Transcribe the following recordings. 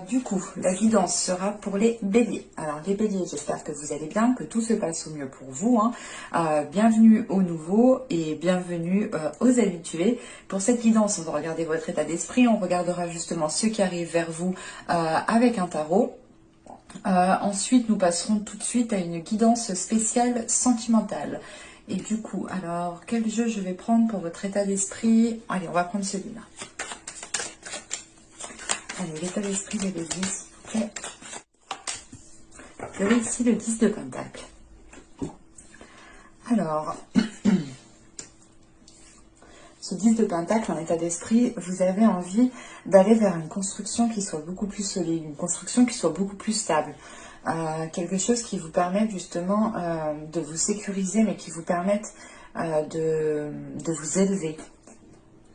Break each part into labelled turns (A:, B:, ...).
A: Du coup, la guidance sera pour les béliers. Alors les béliers, j'espère que vous allez bien, que tout se passe au mieux pour vous. Bienvenue aux nouveaux et bienvenue aux habitués. Pour cette guidance, on va regarder votre état d'esprit. On regardera justement ce qui arrive vers vous avec un tarot. Ensuite, nous passerons tout de suite à une guidance spéciale sentimentale. Et du coup, alors, quel jeu je vais prendre pour votre état d'esprit? Allez, on va prendre celui-là. Allez, l'état d'esprit des béliers, s'il vous plaît. Vous avez ici le 10 de Pentacle. Alors, ce 10 de Pentacle en état d'esprit, vous avez envie d'aller vers une construction qui soit beaucoup plus solide, une construction qui soit beaucoup plus stable. Quelque chose qui vous permette justement de vous sécuriser, mais qui vous permette de vous élever,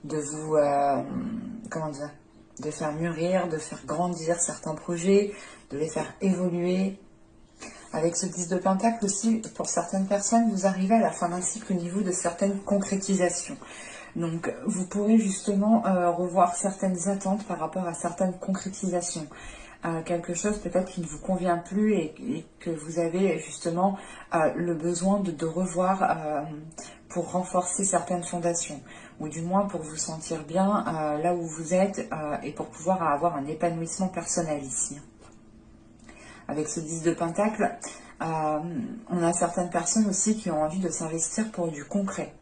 A: de vous, comment dire, de faire mûrir, de faire grandir certains projets, de les faire évoluer. Avec ce 10 de Pentacle aussi, pour certaines personnes, vous arrivez à la fin d'un cycle au niveau de certaines concrétisations. Donc, vous pourrez justement revoir certaines attentes par rapport à certaines concrétisations. Quelque chose peut-être qui ne vous convient plus et que vous avez justement le besoin de revoir pour renforcer certaines fondations. Ou du moins pour vous sentir bien là où vous êtes et pour pouvoir avoir un épanouissement personnel ici. Avec ce 10 de Pentacle, on a certaines personnes aussi qui ont envie de s'investir pour du concret.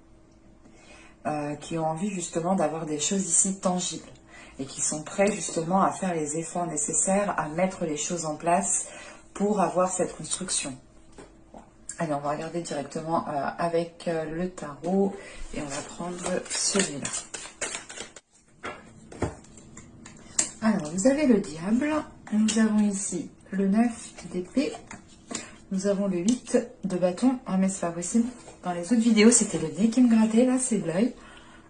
A: Qui ont envie justement d'avoir des choses ici tangibles et qui sont prêts justement à faire les efforts nécessaires, à mettre les choses en place pour avoir cette construction. Allez, on va regarder directement avec le tarot et on va prendre celui-là. Alors, vous avez le diable, nous avons ici le 9 d'épée, nous avons le 8 de bâton. Ah mais c'est pas possible, dans les autres vidéos c'était le nez qui me grattait, là c'est l'œil.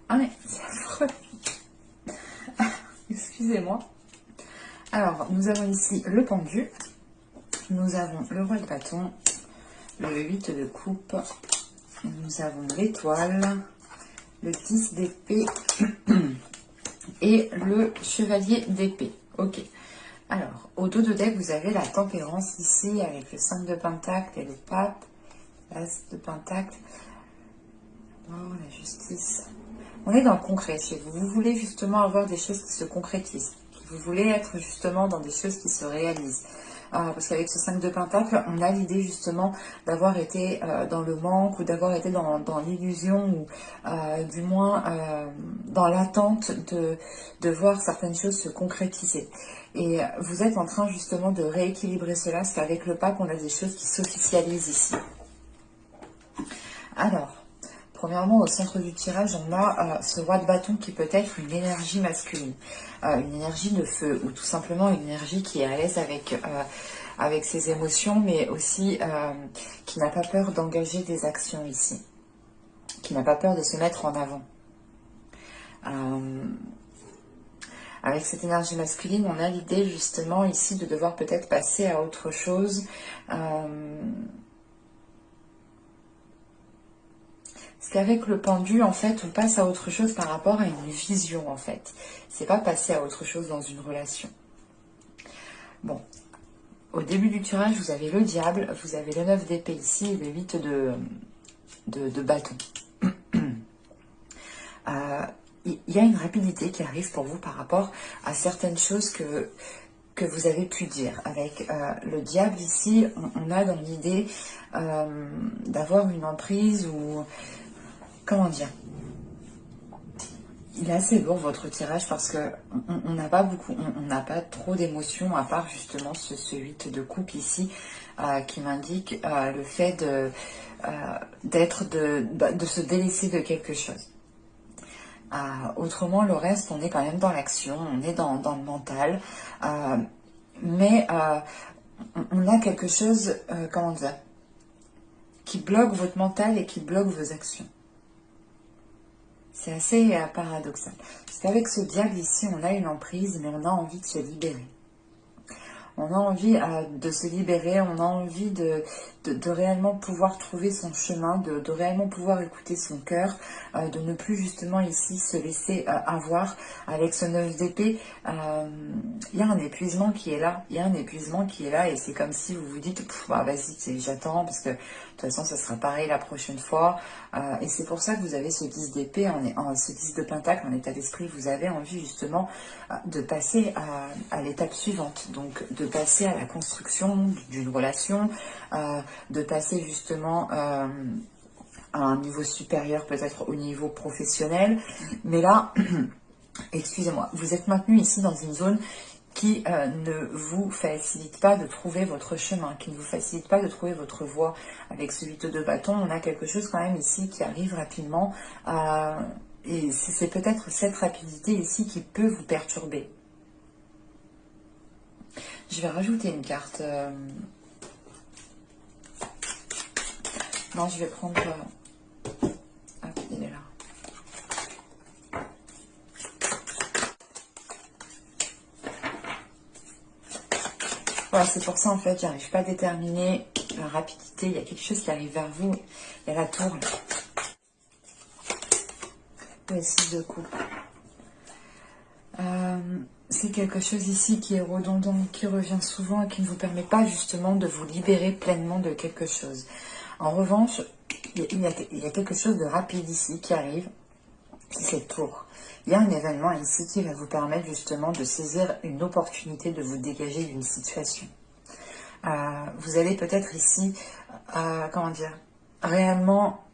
A: Ah mais c'est affreux. Excusez-moi. Alors, nous avons ici le pendu. Nous avons le roi de bâton. Le 8 de coupe. Nous avons l'étoile. Le 10 d'épée. Et le chevalier d'épée. Ok. Alors, au dos de deck, vous avez la tempérance ici avec le 5 de pentacle et le pape. L'as de pentacle. Oh, la justice. On est dans le concret chez vous. Vous voulez justement avoir des choses qui se concrétisent. Vous voulez être justement dans des choses qui se réalisent. Parce qu'avec ce 5 de Pentacle, on a l'idée justement d'avoir été dans le manque ou d'avoir été dans l'illusion ou du moins dans l'attente de voir certaines choses se concrétiser. Et vous êtes en train justement de rééquilibrer cela, parce qu'avec le pape, on a des choses qui s'officialisent ici. Alors, premièrement, au centre du tirage, on a ce roi de bâton qui peut être une énergie masculine, une énergie de feu, ou tout simplement une énergie qui est à l'aise avec ses émotions, mais aussi qui n'a pas peur d'engager des actions ici, qui n'a pas peur de se mettre en avant. Avec cette énergie masculine, on a l'idée justement ici de devoir peut-être passer à autre chose. Parce qu'avec le pendu, en fait, on passe à autre chose par rapport à une vision, en fait. C'est pas passer à autre chose dans une relation. Bon, au début du tirage, vous avez le diable, vous avez le 9 d'épée ici et le 8 de bâton. Il y a une rapidité qui arrive pour vous par rapport à certaines choses que vous avez pu dire. Avec le diable ici, on a dans l'idée d'avoir une emprise ou... Comment dire? Il est assez lourd votre tirage parce que on n'a pas beaucoup, on n'a pas trop d'émotions à part justement ce 8 de coupe ici qui m'indique le fait de se délaisser de quelque chose. Autrement, le reste, on est quand même dans l'action, on est dans le mental, mais on a quelque chose, comment dire, qui bloque votre mental et qui bloque vos actions. C'est assez paradoxal. Parce qu'avec ce diable ici, on a une emprise, mais on a envie de se libérer. On a envie de se libérer, on a envie de réellement pouvoir trouver son chemin, de réellement pouvoir écouter son cœur, de ne plus justement ici se laisser avoir avec ce 9 d'épée. Il y a un épuisement qui est là, il y a un épuisement qui est là et c'est comme si vous vous dites, bah, vas-y, j'attends parce que de toute façon ça sera pareil la prochaine fois. Et c'est pour ça que vous avez ce 10 d'épée, ce 10 de pentacle en état d'esprit. Vous avez envie justement de passer à l'étape suivante, donc de passer à la construction d'une relation, de passer justement à un niveau supérieur, peut-être au niveau professionnel. Mais là, excusez-moi, vous êtes maintenu ici dans une zone qui ne vous facilite pas de trouver votre chemin, qui ne vous facilite pas de trouver votre voie. Avec ce 8 de bâton, on a quelque chose quand même ici qui arrive rapidement. Et c'est peut-être cette rapidité ici qui peut vous perturber. Je vais rajouter une carte. Non, je vais prendre... Ah, il est là. Voilà, c'est pour ça en fait, j'arrive pas à déterminer la rapidité. Il y a quelque chose qui arrive vers vous. Il y a la tour. Le 6 de coupe. C'est quelque chose ici qui est redondant, qui revient souvent et qui ne vous permet pas justement de vous libérer pleinement de quelque chose. En revanche, il y a quelque chose de rapide ici qui arrive, c'est cette tour. Il y a un événement ici qui va vous permettre justement de saisir une opportunité, de vous dégager d'une situation. Vous allez peut-être ici, comment dire, réellement...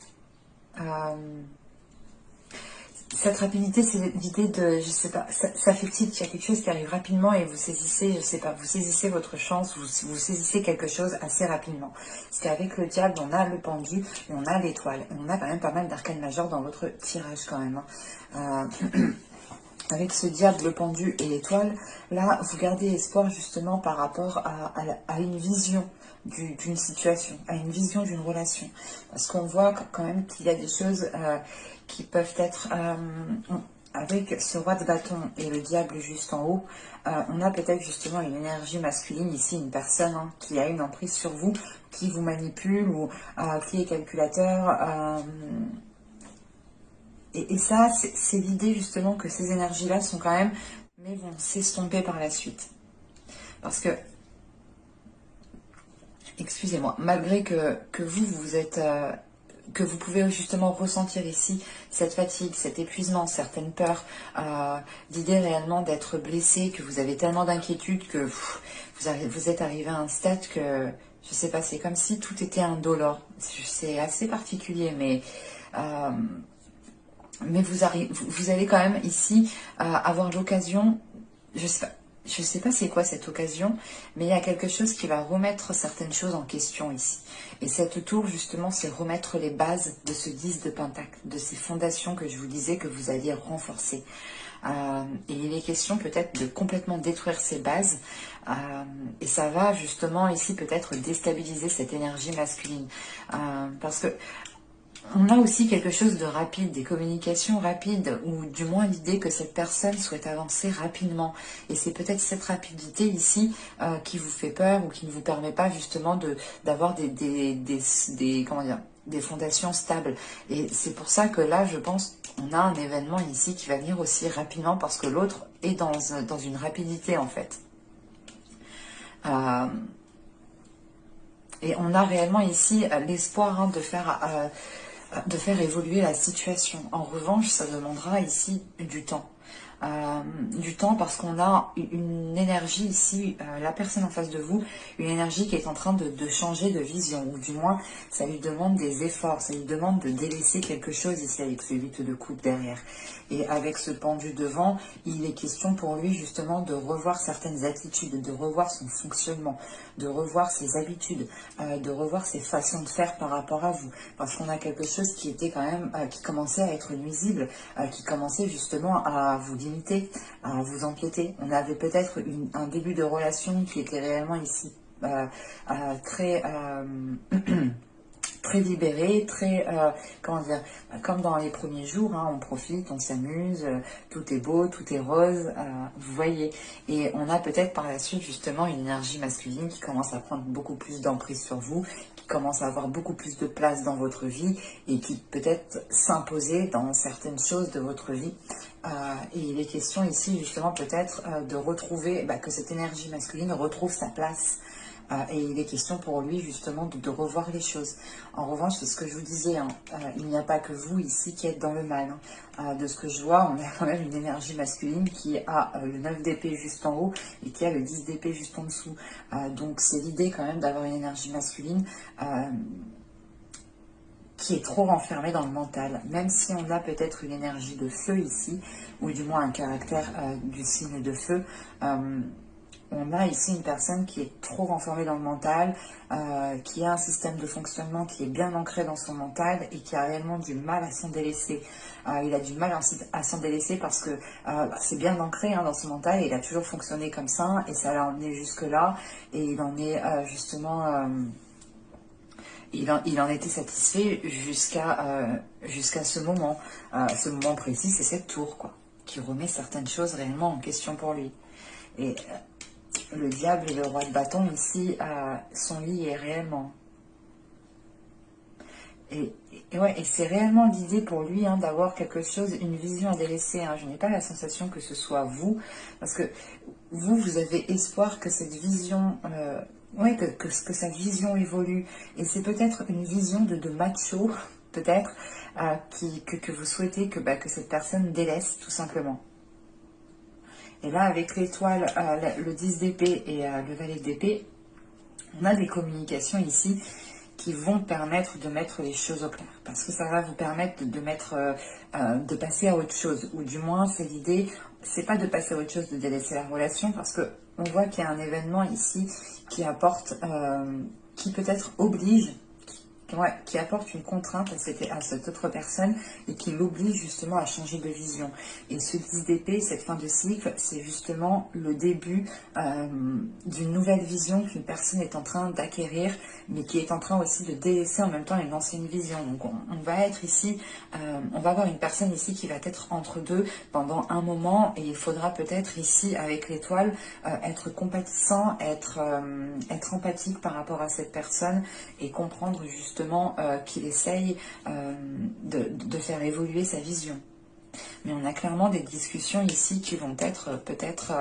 A: cette rapidité, c'est l'idée de, je sais pas, ça fait tilt, il y a quelque chose qui arrive rapidement et vous saisissez, je sais pas, vous saisissez votre chance, vous saisissez quelque chose assez rapidement. Parce qu'avec le diable, on a le pendu et on a l'étoile. Et on a quand même pas mal d'arcanes majeures dans votre tirage quand même. Avec ce diable, le pendu et l'étoile, là, vous gardez espoir justement par rapport à une vision d'une situation, à une vision d'une relation. Parce qu'on voit quand même qu'il y a des choses qui peuvent être... avec ce roi de bâton et le diable juste en haut, on a peut-être justement une énergie masculine ici, une personne qui a une emprise sur vous, qui vous manipule ou qui est calculateur... Et ça, c'est l'idée justement que ces énergies-là sont quand même, mais vont s'estomper par la suite. Parce que, excusez-moi, malgré que vous êtes, que vous pouvez justement ressentir ici cette fatigue, cet épuisement, certaines peurs, l'idée réellement d'être blessé, que vous avez tellement d'inquiétude que vous êtes arrivé à un stade que, je sais pas, c'est comme si tout était indolore. C'est assez particulier, mais vous allez quand même ici avoir l'occasion, je sais pas c'est quoi cette occasion, mais il y a quelque chose qui va remettre certaines choses en question ici. Et cette tour, justement, c'est remettre les bases de ce 10 de pentacle, de ces fondations que je vous disais que vous alliez renforcer. Et il est question peut-être de complètement détruire ces bases. Et ça va justement ici peut-être déstabiliser cette énergie masculine. Parce que on a aussi quelque chose de rapide, des communications rapides, ou du moins l'idée que cette personne souhaite avancer rapidement. Et c'est peut-être cette rapidité ici qui vous fait peur ou qui ne vous permet pas justement d'avoir comment dire, des fondations stables. Et c'est pour ça que là, je pense, on a un événement ici qui va venir aussi rapidement parce que l'autre est dans une rapidité en fait. Et on a réellement ici l'espoir de faire évoluer la situation. En revanche, ça demandera ici du temps. Du temps parce qu'on a une énergie ici, la personne en face de vous, une énergie qui est en train de changer de vision, ou du moins ça lui demande des efforts, ça lui demande de délaisser quelque chose ici avec ce 8 de coupe derrière. Et avec ce pendu devant, il est question pour lui justement de revoir certaines attitudes, de revoir son fonctionnement, de revoir ses habitudes, de revoir ses façons de faire par rapport à vous. Parce qu'on a quelque chose qui était quand même, qui commençait à être nuisible, qui commençait justement à vous limiter, à vous empiéter. On avait peut-être un début de relation qui était réellement ici très très libéré, très, comment dire, comme dans les premiers jours, hein, on profite, on s'amuse, tout est beau, tout est rose, vous voyez. Et on a peut-être par la suite justement une énergie masculine qui commence à prendre beaucoup plus d'emprise sur vous, qui commence à avoir beaucoup plus de place dans votre vie et qui peut-être s'imposer dans certaines choses de votre vie. Et il est question ici justement peut-être de retrouver, que cette énergie masculine retrouve sa place. Et il est question pour lui justement de revoir les choses. En revanche, c'est ce que je vous disais, hein, il n'y a pas que vous ici qui êtes dans le mal. Hein. De ce que je vois, on a quand même une énergie masculine qui a le 9 d'épée juste en haut et qui a le 10 d'épée juste en dessous. Donc c'est l'idée quand même d'avoir une énergie masculine qui est trop renfermée dans le mental. Même si on a peut-être une énergie de feu ici, ou du moins un caractère du signe de feu, on a ici une personne qui est trop renfermée dans le mental, qui a un système de fonctionnement qui est bien ancré dans son mental et qui a réellement du mal à s'en délaisser. Il a du mal à s'en délaisser parce que c'est bien ancré dans son mental et il a toujours fonctionné comme ça et ça l'a emmené jusque-là et il en est justement... Il en était satisfait jusqu'à ce moment. Ce moment précis, c'est cette tour, quoi, qui remet certaines choses réellement en question pour lui. Et le diable et le roi de bâton, ici, sont liés réellement. Et c'est réellement l'idée pour lui d'avoir quelque chose, une vision à délaisser. Je n'ai pas la sensation que ce soit vous, parce que vous avez espoir que cette vision... que sa vision évolue. Et c'est peut-être une vision de macho, peut-être, que vous souhaitez que cette personne délaisse, tout simplement. Et là, avec l'étoile, le 10 d'épée et le valet d'épée, on a des communications ici qui vont permettre de mettre les choses au clair. Parce que ça va vous permettre de passer à autre chose. Ou du moins, c'est l'idée, c'est pas de passer à autre chose, de délaisser la relation, parce que on voit qu'il y a un événement ici qui apporte, qui peut-être oblige, qui apporte une contrainte à cette autre personne et qui l'oblige justement à changer de vision. Et ce 10 d'épée, cette fin de cycle, c'est justement le début d'une nouvelle vision qu'une personne est en train d'acquérir, mais qui est en train aussi de délaisser en même temps une ancienne vision. Donc on va être ici, on va avoir une personne ici qui va être entre deux pendant un moment, et il faudra peut-être ici, avec l'étoile, être compatissant, être empathique par rapport à cette personne et comprendre justement qu'il essaye de faire évoluer sa vision. Mais on a clairement des discussions ici qui vont être peut-être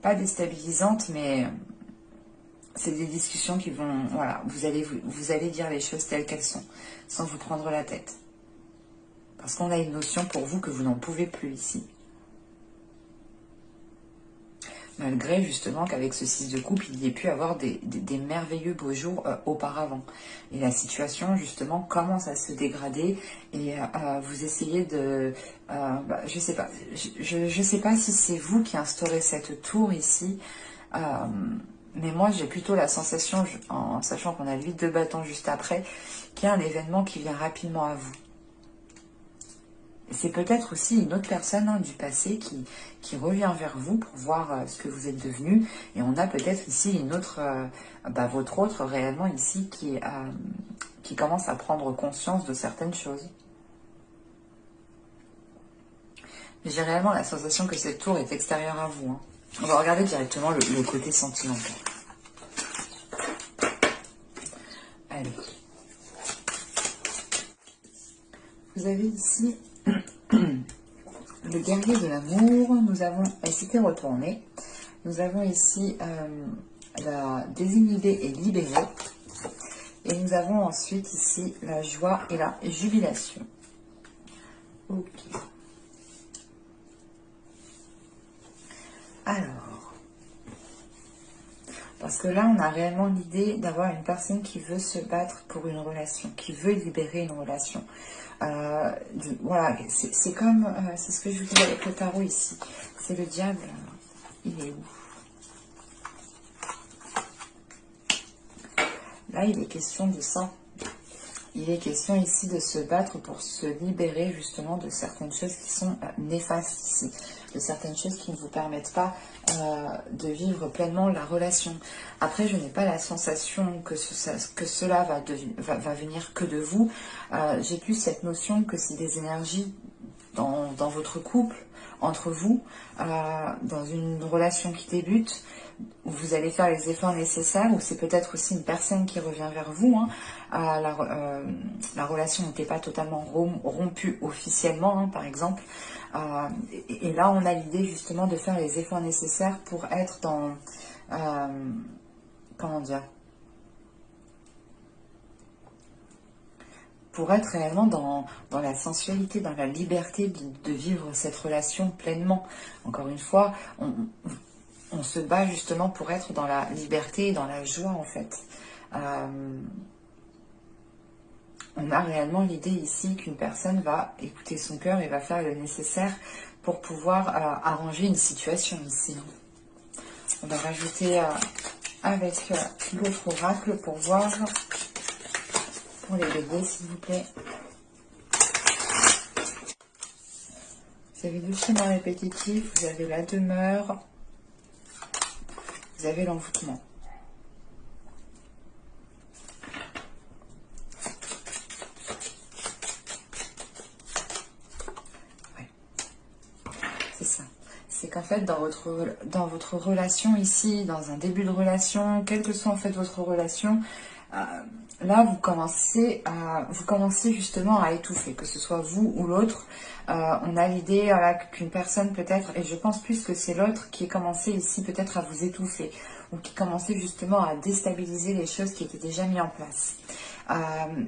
A: pas déstabilisantes, mais c'est des discussions qui vont... Voilà, vous allez dire les choses telles qu'elles sont, sans vous prendre la tête. Parce qu'on a une notion pour vous que vous n'en pouvez plus ici. Malgré justement qu'avec ce 6 de coupe, il y ait pu avoir des merveilleux beaux jours auparavant. Et la situation justement commence à se dégrader et vous essayez de... je sais pas, je sais pas si c'est vous qui instaurez cette tour ici, mais moi j'ai plutôt la sensation, en sachant qu'on a le 8 de bâton juste après, qu'il y a un événement qui vient rapidement à vous. C'est peut-être aussi une autre personne du passé qui revient vers vous pour voir ce que vous êtes devenu. Et on a peut-être ici une autre, votre autre réellement ici qui commence à prendre conscience de certaines choses. J'ai réellement la sensation que cette tour est extérieure à vous. On va regarder directement le côté sentimental. Allez. Vous avez ici... le guerrier de l'amour, nous avons, c'était retourné, nous avons ici la désinhibée et libérée, et nous avons ensuite ici la joie et la jubilation. Ok. Alors, parce que là on a réellement l'idée d'avoir une personne qui veut se battre pour une relation, qui veut libérer une relation. Voilà, c'est comme, c'est ce que je vous dis avec le tarot ici, c'est le diable, il est où? Là il est question de ça, il est question ici de se battre pour se libérer justement de certaines choses qui sont néfastes ici. de certaines choses qui ne vous permettent pas de vivre pleinement la relation. Après, je n'ai pas la sensation que cela va venir que de vous. J'ai plus cette notion que c'est des énergies dans votre couple, entre vous, dans une relation qui débute, où vous allez faire les efforts nécessaires, ou c'est peut-être aussi une personne qui revient vers vous. Hein. La relation n'était pas totalement rompue officiellement, hein, par exemple. Et là, on a l'idée justement de faire les efforts nécessaires pour être dans... comment dire, pour être réellement dans la sensualité, dans la liberté de vivre cette relation pleinement. Encore une fois, on se bat justement pour être dans la liberté et dans la joie, en fait. On a réellement l'idée ici qu'une personne va écouter son cœur et va faire le nécessaire pour pouvoir arranger une situation ici. On va rajouter avec l'autre oracle pour voir... Pour les bébés, s'il vous plaît. Vous avez deux schémas répétitifs, vous avez la demeure, vous avez l'envoûtement. Ouais. C'est ça. C'est qu'en fait, dans votre relation ici, dans un début de relation, quelle que soit en fait votre relation, là, vous commencez justement à étouffer, que ce soit vous ou l'autre. On a l'idée qu'une personne peut-être, et je pense plus que c'est l'autre qui a commencé ici peut-être à vous étouffer, ou qui commençait justement à déstabiliser les choses qui étaient déjà mises en place.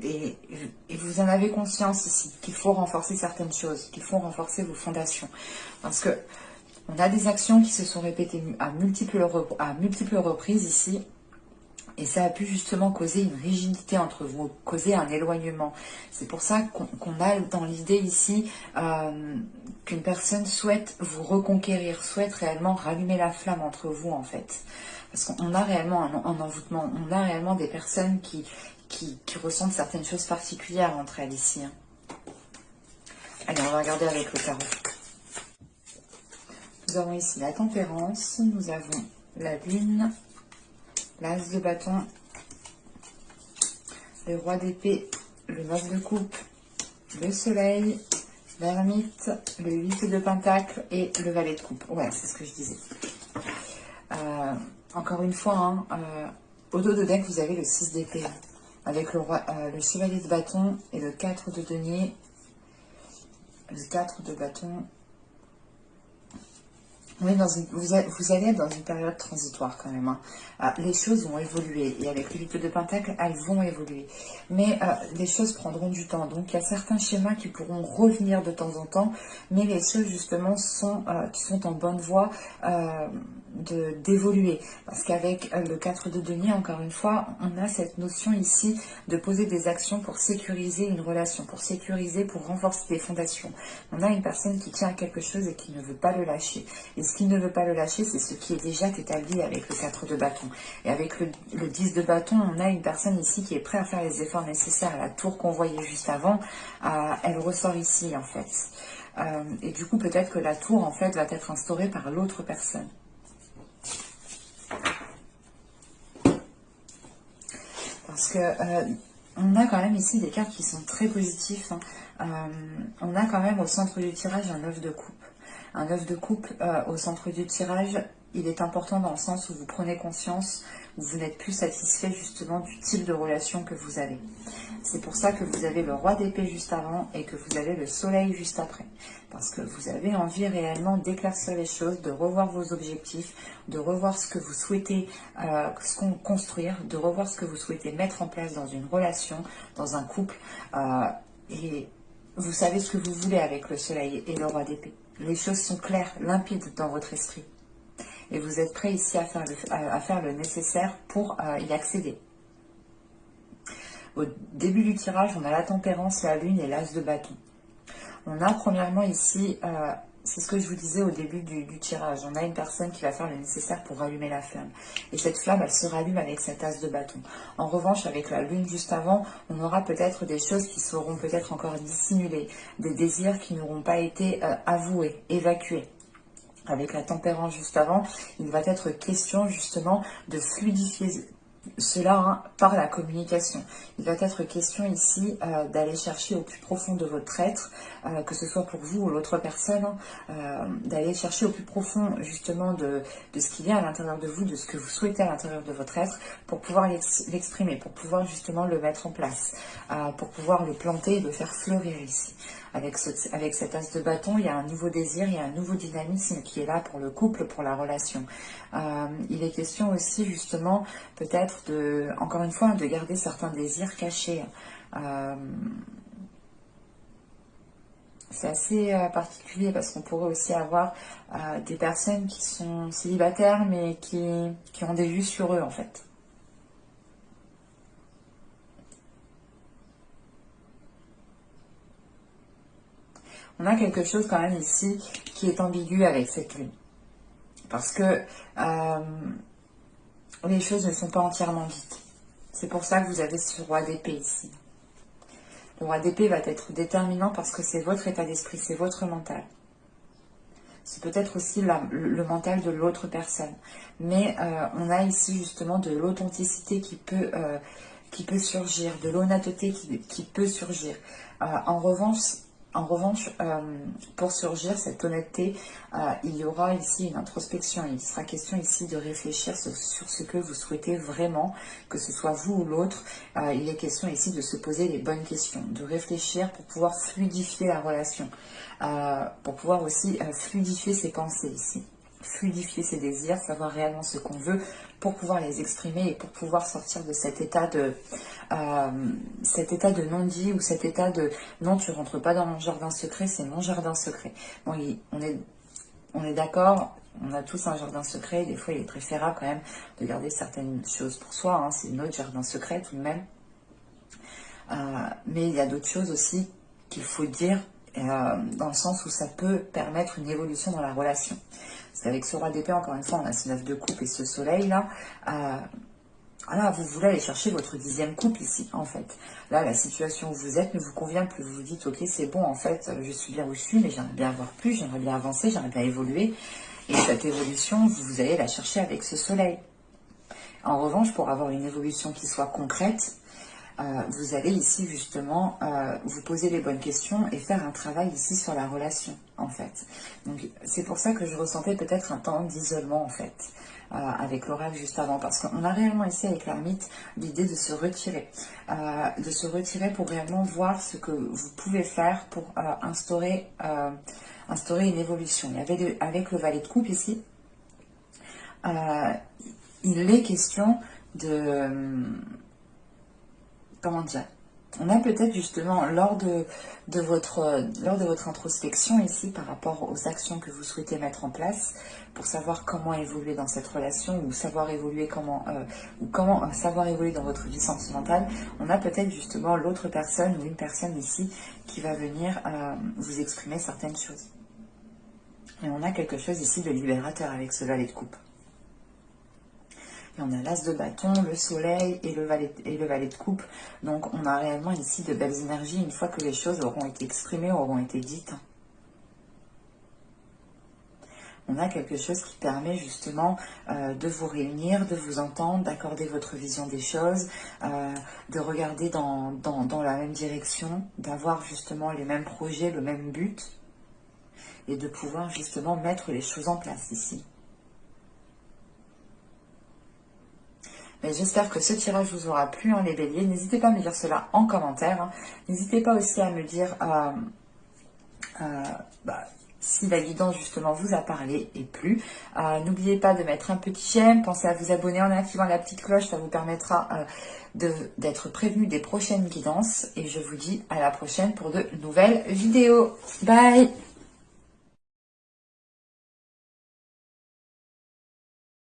A: Et vous en avez conscience ici, qu'il faut renforcer certaines choses, qu'il faut renforcer vos fondations. Parce que on a des actions qui se sont répétées à multiples reprises ici, et ça a pu justement causer une rigidité entre vous, causer un éloignement. C'est pour ça qu'on a dans l'idée ici qu'une personne souhaite vous reconquérir, souhaite réellement rallumer la flamme entre vous en fait. Parce qu'on a réellement un envoûtement, on a réellement des personnes qui ressentent certaines choses particulières entre elles ici. Hein. Allez, on va regarder avec le tarot. Nous avons ici la tempérance, nous avons la lune, l'as de bâton, le roi d'épée, le 9 de coupe, le soleil, l'ermite, le 8 de pentacle et le valet de coupe. Ouais, c'est ce que je disais. Encore une fois, hein, au dos de deck, vous avez le 6 d'épée, avec le chevalier de bâton et le 4 de denier, le 4 de bâton. Oui, vous allez être dans une période transitoire quand même. Hein. Les choses vont évoluer et avec le 8 de pentacle, elles vont évoluer. Mais les choses prendront du temps. Donc il y a certains schémas qui pourront revenir de temps en temps, mais les choses justement qui sont en bonne voie d'évoluer. Parce qu'avec le 4 de denier, encore une fois, on a cette notion ici de poser des actions pour sécuriser une relation, pour sécuriser, pour renforcer des fondations. On a une personne qui tient à quelque chose et qui ne veut pas le lâcher. Et ce qui ne veut pas le lâcher, c'est ce qui est déjà établi avec le 4 de bâton. Et avec le 10 de bâton, on a une personne ici qui est prête à faire les efforts nécessaires. La tour qu'on voyait juste avant, elle ressort ici en fait. Et du coup, peut-être que la tour en fait va être instaurée par l'autre personne. Parce que on a quand même ici des cartes qui sont très positifs. Hein. On a quand même au centre du tirage un 9 de coupe. Un 9 de coupe au centre du tirage, il est important dans le sens où vous prenez conscience, où vous n'êtes plus satisfait justement du type de relation que vous avez. C'est pour ça que vous avez le roi d'épée juste avant et que vous avez le soleil juste après. Parce que vous avez envie réellement d'éclaircir les choses, de revoir vos objectifs, de revoir ce que vous souhaitez construire, de revoir ce que vous souhaitez mettre en place dans une relation, dans un couple. Et vous savez ce que vous voulez avec le soleil et le roi d'épée. Les choses sont claires, limpides dans votre esprit. Et vous êtes prêt ici à faire le nécessaire pour y accéder. Au début du tirage, on a la tempérance, la lune et l'as de bâton. On a premièrement ici, c'est ce que je vous disais au début du tirage, on a une personne qui va faire le nécessaire pour rallumer la flamme. Et cette flamme, elle se rallume avec cet as de bâton. En revanche, avec la lune juste avant, on aura peut-être des choses qui seront peut-être encore dissimulées, des désirs qui n'auront pas été avoués, évacués. avec la tempérance juste avant, il va être question justement de fluidifier cela par la communication. Il va être question ici d'aller chercher au plus profond de votre être, que ce soit pour vous ou l'autre personne, d'aller chercher au plus profond justement de ce qu'il y a à l'intérieur de vous, de ce que vous souhaitez à l'intérieur de votre être, pour pouvoir l'exprimer, pour pouvoir justement le mettre en place, pour pouvoir le planter et le faire fleurir ici. Avec cet as de bâton, il y a un nouveau désir, il y a un nouveau dynamisme qui est là pour le couple, pour la relation. Il est question aussi justement peut-être de, encore une fois, de garder certains désirs cachés. C'est assez particulier parce qu'on pourrait aussi avoir des personnes qui sont célibataires mais qui ont des vues sur eux en fait. On a quelque chose quand même ici qui est ambigu avec cette lune. Parce que les choses ne sont pas entièrement dites. C'est pour ça que vous avez ce roi d'épée ici. Le roi d'épée va être déterminant parce que c'est votre état d'esprit, c'est votre mental. C'est peut-être aussi le mental de l'autre personne. Mais on a ici justement de l'authenticité qui peut surgir, de l'honnêteté qui peut surgir. En revanche, pour surgir cette honnêteté, il y aura ici une introspection. Il sera question ici de réfléchir sur ce que vous souhaitez vraiment, que ce soit vous ou l'autre. Il est question ici de se poser les bonnes questions, de réfléchir pour pouvoir fluidifier la relation, pour pouvoir aussi fluidifier ses pensées ici, fluidifier ses désirs, savoir réellement ce qu'on veut pour pouvoir les exprimer et pour pouvoir sortir de cet état de non-dit ou cet état de non, tu rentres pas dans mon jardin secret, c'est mon jardin secret. Bon, on est d'accord, on a tous un jardin secret, des fois il est préférable quand même de garder certaines choses pour soi, hein, c'est notre jardin secret tout de même. Mais il y a d'autres choses aussi qu'il faut dire dans le sens où ça peut permettre une évolution dans la relation. Parce qu'avec ce roi d'épée, encore une fois, on a ce 9 de coupe et ce soleil là. Voilà, vous voulez aller chercher votre 10e couple ici, en fait. Là, la situation où vous êtes ne vous convient plus. Vous vous dites, ok, c'est bon, en fait, je suis bien où je suis, mais j'aimerais bien avoir plus, j'aimerais bien avancer, j'aimerais bien évoluer. Et cette évolution, vous allez la chercher avec ce soleil. En revanche, pour avoir une évolution qui soit concrète, vous allez ici justement vous poser les bonnes questions et faire un travail ici sur la relation en fait. Donc c'est pour ça que je ressentais peut-être un temps d'isolement en fait avec l'oracle juste avant, parce qu'on a réellement ici avec l'ermite l'idée de se retirer pour réellement voir ce que vous pouvez faire pour instaurer une évolution. Il y avait avec le valet de coupe ici, il est question de comment dire, on a peut-être justement lors de votre introspection ici par rapport aux actions que vous souhaitez mettre en place pour savoir comment évoluer dans cette relation ou savoir évoluer comment savoir évoluer dans votre vie sentimentale, on a peut-être justement l'autre personne ou une personne ici qui va venir vous exprimer certaines choses. Et on a quelque chose ici de libérateur avec ce valet de coupe. Et on a l'as de bâton, le soleil et le valet de coupe. Donc on a réellement ici de belles énergies une fois que les choses auront été exprimées, auront été dites. On a quelque chose qui permet justement de vous réunir, de vous entendre, d'accorder votre vision des choses, de regarder dans la même direction, d'avoir justement les mêmes projets, le même but, et de pouvoir justement mettre les choses en place ici. Mais j'espère que ce tirage vous aura plu, hein, les béliers. N'hésitez pas à me dire cela en commentaire. Hein. N'hésitez pas aussi à me dire si la guidance justement vous a parlé et plu. N'oubliez pas de mettre un petit j'aime. Pensez à vous abonner en activant la petite cloche. Ça vous permettra d'être prévenu des prochaines guidances. Et je vous dis à la prochaine pour de nouvelles vidéos. Bye!